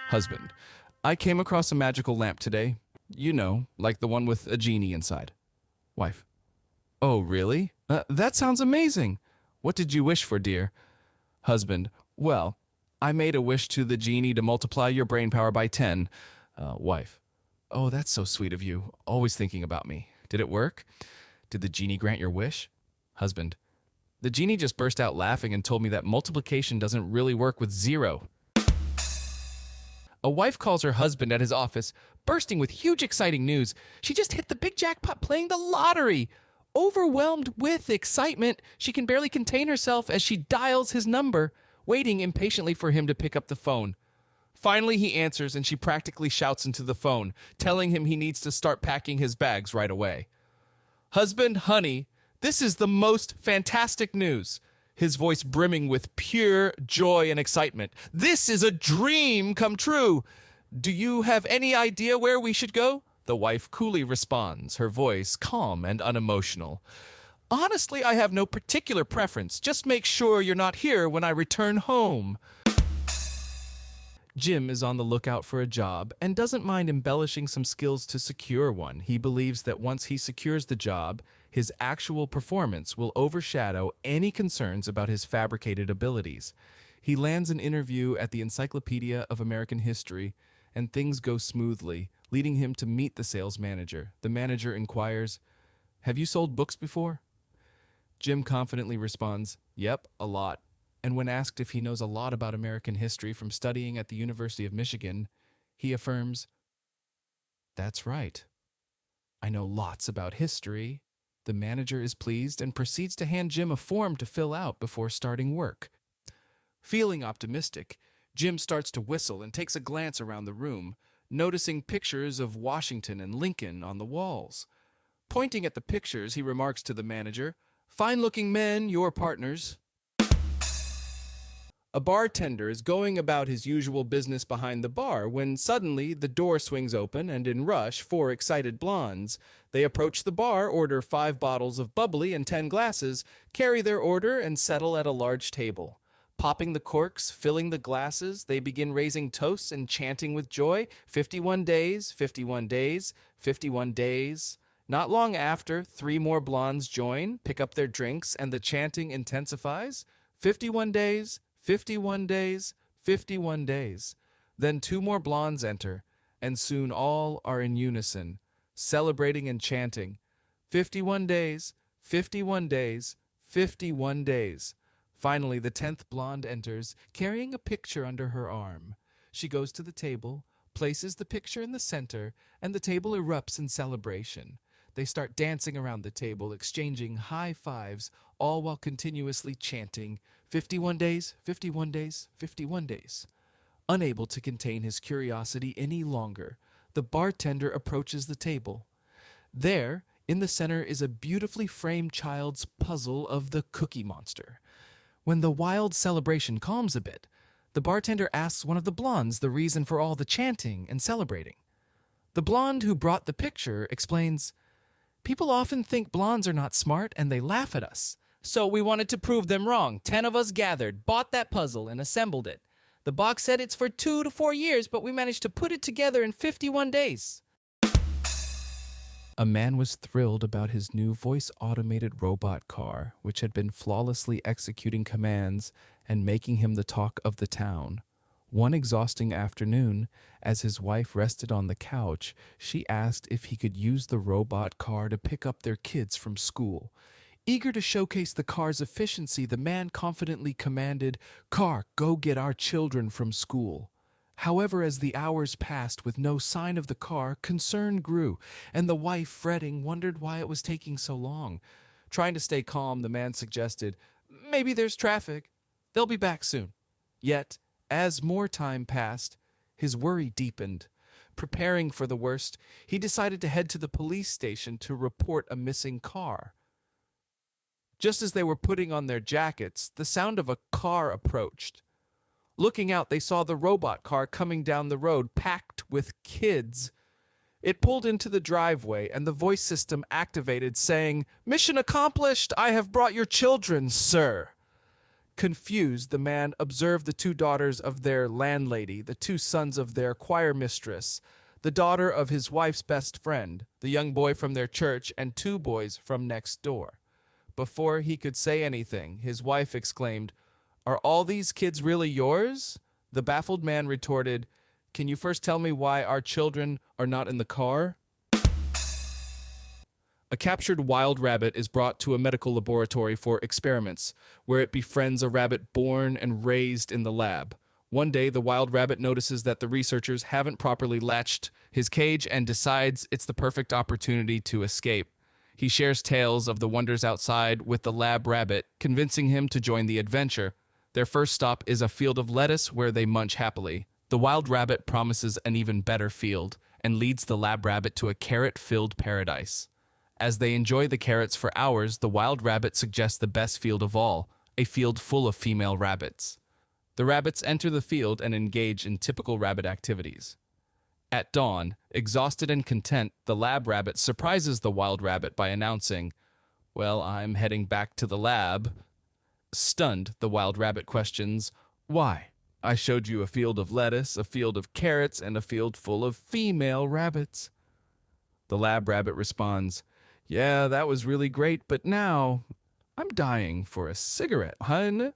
Husband, I came across a magical lamp today. You know, like the one with a genie inside. Wife, oh, really? That sounds amazing. What did you wish for, dear? Husband, well, I made a wish to the genie to multiply your brain power by 10. Wife, oh, that's so sweet of you, always thinking about me. Did it work? Did the genie grant your wish? Husband, the genie just burst out laughing and told me that multiplication doesn't really work with zero. A wife calls her husband at his office, bursting with huge exciting news. She just hit the big jackpot playing the lottery. Overwhelmed with excitement, she can barely contain herself as she dials his number, waiting impatiently for him to pick up the phone. Finally, he answers and she practically shouts into the phone, telling him he needs to start packing his bags right away. Husband, honey, this is the most fantastic news. His voice brimming with pure joy and excitement. This is a dream come true. Do you have any idea where we should go? The wife coolly responds, her voice calm and unemotional. Honestly, I have no particular preference. Just make sure you're not here when I return home. Jim is on the lookout for a job and doesn't mind embellishing some skills to secure one. He believes that once he secures the job, his actual performance will overshadow any concerns about his fabricated abilities. He lands an interview at the Encyclopedia of American History, and things go smoothly, leading him to meet the sales manager. The manager inquires, "Have you sold books before?" Jim confidently responds, "Yep, a lot." And when asked if he knows a lot about American history from studying at the University of Michigan, he affirms, "That's right. I know lots about history." The manager is pleased and proceeds to hand Jim a form to fill out before starting work. Feeling optimistic, Jim starts to whistle and takes a glance around the room, noticing pictures of Washington and Lincoln on the walls. Pointing at the pictures, he remarks to the manager, "Fine-looking men, your partners." A bartender is going about his usual business behind the bar when suddenly the door swings open and in rush 4 excited blondes. They approach the bar, order 5 bottles of bubbly and 10 glasses, carry their order and settle at a large table. Popping the corks, filling the glasses, they begin raising toasts and chanting with joy, 51 days, 51 days, 51 days. Not long after, 3 more blondes join, pick up their drinks, and the chanting intensifies. 51 days, 51 days, 51 days. Then 2 more blondes enter, and soon all are in unison, celebrating and chanting, 51 days, 51 days, 51 days. Finally, the 10th blonde enters, carrying a picture under her arm. She goes to the table, places the picture in the center, and the table erupts in celebration. They start dancing around the table, exchanging high fives, all while continuously chanting, 51 days, 51 days, 51 days. Unable to contain his curiosity any longer, the bartender approaches the table. There, in the center, is a beautifully framed child's puzzle of the Cookie Monster. When the wild celebration calms a bit, the bartender asks one of the blondes the reason for all the chanting and celebrating. The blonde who brought the picture explains, "People often think blondes are not smart and they laugh at us. So we wanted to prove them wrong. 10 of us gathered, bought that puzzle, and assembled it. The box said it's for 2 to 4 years, but we managed to put it together in 51 days. A man was thrilled about his new voice-automated robot car, which had been flawlessly executing commands and making him the talk of the town. One exhausting afternoon, as his wife rested on the couch, she asked if he could use the robot car to pick up their kids from school. Eager to showcase the car's efficiency, the man confidently commanded, "Car, go get our children from school." However, as the hours passed with no sign of the car, concern grew, and the wife, fretting, wondered why it was taking so long. Trying to stay calm, the man suggested, "Maybe there's traffic. They'll be back soon." Yet, as more time passed, his worry deepened. Preparing for the worst, he decided to head to the police station to report a missing car. Just as they were putting on their jackets, the sound of a car approached. Looking out, they saw the robot car coming down the road, packed with kids. It pulled into the driveway, and the voice system activated, saying, "Mission accomplished! I have brought your children, sir." Confused, the man observed the two daughters of their landlady, the two sons of their choir mistress, the daughter of his wife's best friend, the young boy from their church, and two boys from next door. Before he could say anything, his wife exclaimed, "Are all these kids really yours?" The baffled man retorted, "Can you first tell me why our children are not in the car?" A captured wild rabbit is brought to a medical laboratory for experiments, where it befriends a rabbit born and raised in the lab. One day, the wild rabbit notices that the researchers haven't properly latched his cage and decides it's the perfect opportunity to escape. He shares tales of the wonders outside with the lab rabbit, convincing him to join the adventure. Their first stop is a field of lettuce where they munch happily. The wild rabbit promises an even better field and leads the lab rabbit to a carrot-filled paradise. As they enjoy the carrots for hours, the wild rabbit suggests the best field of all, a field full of female rabbits. The rabbits enter the field and engage in typical rabbit activities. At dawn, exhausted and content, the lab rabbit surprises the wild rabbit by announcing, "Well, I'm heading back to the lab." Stunned, the wild rabbit questions, "Why? I showed you a field of lettuce, a field of carrots, and a field full of female rabbits." The lab rabbit responds, "Yeah, that was really great, but now I'm dying for a cigarette, hun."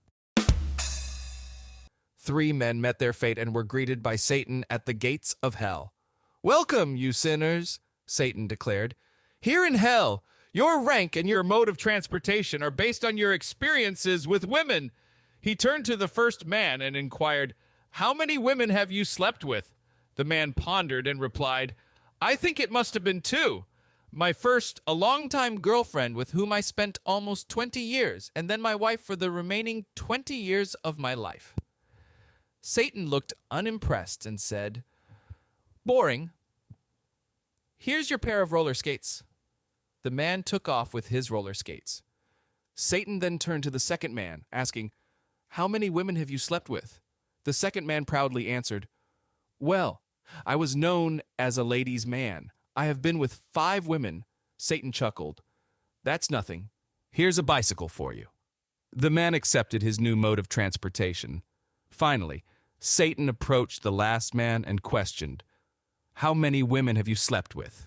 Three men met their fate and were greeted by Satan at the gates of hell. "Welcome, you sinners," Satan declared. "Here in hell, your rank and your mode of transportation are based on your experiences with women." He turned to the first man and inquired, "How many women have you slept with?" The man pondered and replied, "I think it must have been two. My first, a longtime girlfriend with whom I spent almost 20 years, and then my wife for the remaining 20 years of my life." Satan looked unimpressed and said, "Boring. Here's your pair of roller skates." The man took off with his roller skates. Satan then turned to the second man, asking, "How many women have you slept with?" The second man proudly answered, "Well, I was known as a ladies' man. I have been with 5 women." Satan chuckled. "That's nothing. Here's a bicycle for you." The man accepted his new mode of transportation. Finally, Satan approached the last man and questioned, "How many women have you slept with?"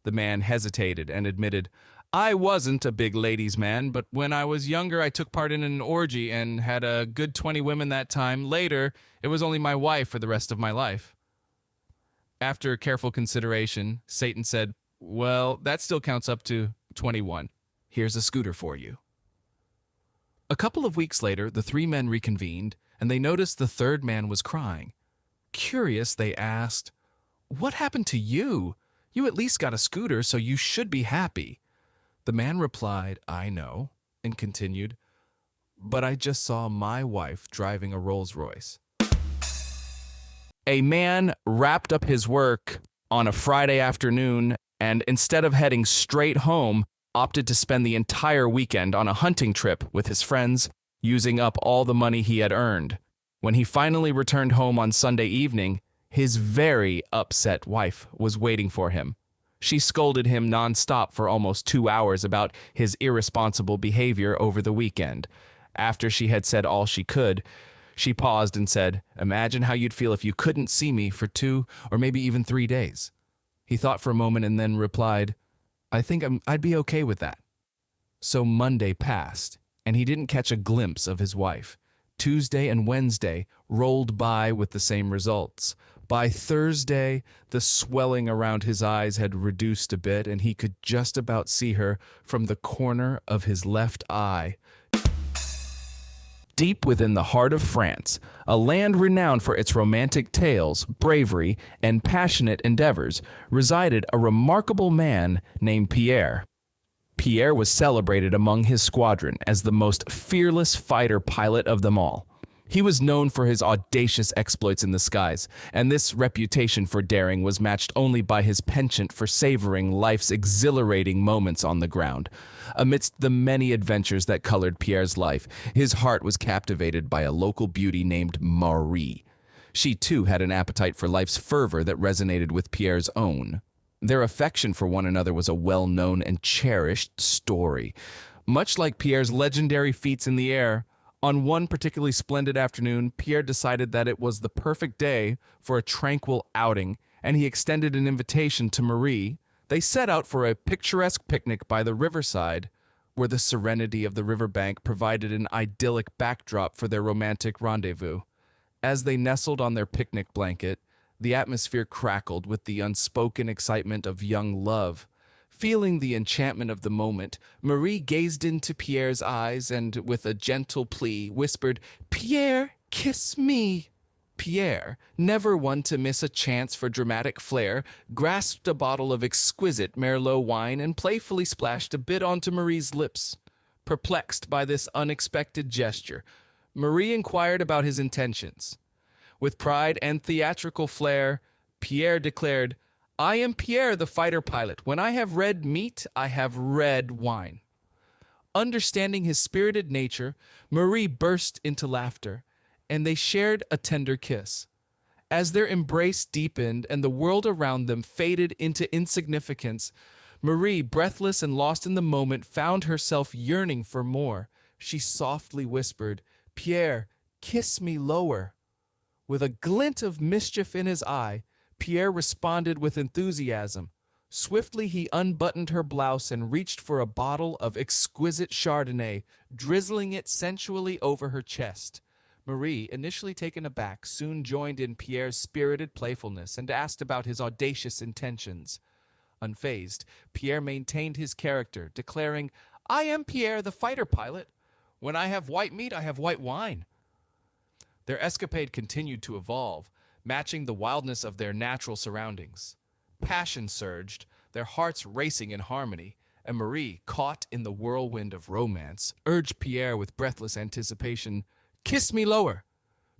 The man hesitated and admitted, "I wasn't a big ladies' man, but when I was younger I took part in an orgy and had a good 20 women that time. Later, it was only my wife for the rest of my life." After careful consideration, Satan said, "Well, that still counts up to 21. Here's a scooter for you." A couple of weeks later, the 3 men reconvened, and they noticed the third man was crying. Curious, they asked, "What happened to you? You at least got a scooter, so you should be happy." The man replied, "I know," and continued, "But I just saw my wife driving a Rolls Royce." A man wrapped up his work on a Friday afternoon and, instead of heading straight home, opted to spend the entire weekend on a hunting trip with his friends, using up all the money he had earned. When he finally returned home on Sunday evening, his very upset wife was waiting for him. She scolded him nonstop for almost 2 hours about his irresponsible behavior over the weekend. After she had said all she could, she paused and said, "Imagine how you'd feel if you couldn't see me for 2 or maybe even 3 days. He thought for a moment and then replied, "I think I'd be okay with that." So Monday passed, and he didn't catch a glimpse of his wife. Tuesday and Wednesday rolled by with the same results. By Thursday, the swelling around his eyes had reduced a bit, and he could just about see her from the corner of his left eye. Deep within the heart of France, a land renowned for its romantic tales, bravery, and passionate endeavors, resided a remarkable man named Pierre. Pierre was celebrated among his squadron as the most fearless fighter pilot of them all. He was known for his audacious exploits in the skies, and this reputation for daring was matched only by his penchant for savoring life's exhilarating moments on the ground. Amidst the many adventures that colored Pierre's life, his heart was captivated by a local beauty named Marie. She too had an appetite for life's fervor that resonated with Pierre's own. Their affection for one another was a well-known and cherished story. Much like Pierre's legendary feats in the air, On one particularly splendid afternoon, Pierre decided that it was the perfect day for a tranquil outing, and he extended an invitation to Marie. They set out for a picturesque picnic by the riverside, where the serenity of the riverbank provided an idyllic backdrop for their romantic rendezvous. As they nestled on their picnic blanket, the atmosphere crackled with the unspoken excitement of young love. Feeling the enchantment of the moment, Marie gazed into Pierre's eyes and, with a gentle plea, whispered, "Pierre, kiss me." Pierre, never one to miss a chance for dramatic flair, grasped a bottle of exquisite Merlot wine and playfully splashed a bit onto Marie's lips. Perplexed by this unexpected gesture, Marie inquired about his intentions. With pride and theatrical flair, Pierre declared, "I am Pierre, the fighter pilot. When I have red meat, I have red wine." Understanding his spirited nature, Marie burst into laughter, and they shared a tender kiss. As their embrace deepened and the world around them faded into insignificance, Marie, breathless and lost in the moment, found herself yearning for more. She softly whispered, "Pierre, kiss me lower." With a glint of mischief in his eye, Pierre responded with enthusiasm. Swiftly he unbuttoned her blouse and reached for a bottle of exquisite Chardonnay, drizzling it sensually over her chest. Marie, initially taken aback, soon joined in Pierre's spirited playfulness and asked about his audacious intentions. Unfazed, Pierre maintained his character, declaring, "I am Pierre, the fighter pilot. When I have white meat, I have white wine." Their escapade continued to evolve, matching the wildness of their natural surroundings. Passion surged, their hearts racing in harmony, and Marie, caught in the whirlwind of romance, urged Pierre with breathless anticipation, "Kiss me lower."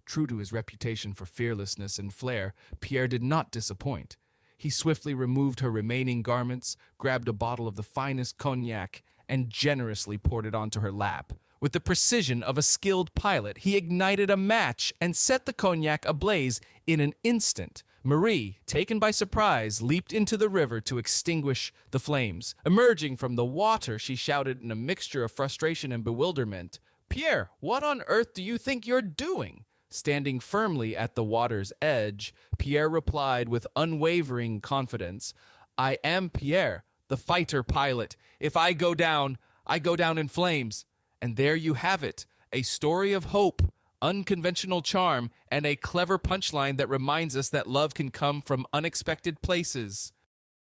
True to his reputation for fearlessness and flair, Pierre did not disappoint. He swiftly removed her remaining garments, grabbed a bottle of the finest cognac, and generously poured it onto her lap. With the precision of a skilled pilot, he ignited a match and set the cognac ablaze in an instant. Marie, taken by surprise, leaped into the river to extinguish the flames. Emerging from the water, she shouted in a mixture of frustration and bewilderment, "Pierre, what on earth do you think you're doing?" Standing firmly at the water's edge, Pierre replied with unwavering confidence, "I am Pierre, the fighter pilot. If I go down in flames." And there you have it, a story of hope, unconventional charm, and a clever punchline that reminds us that love can come from unexpected places.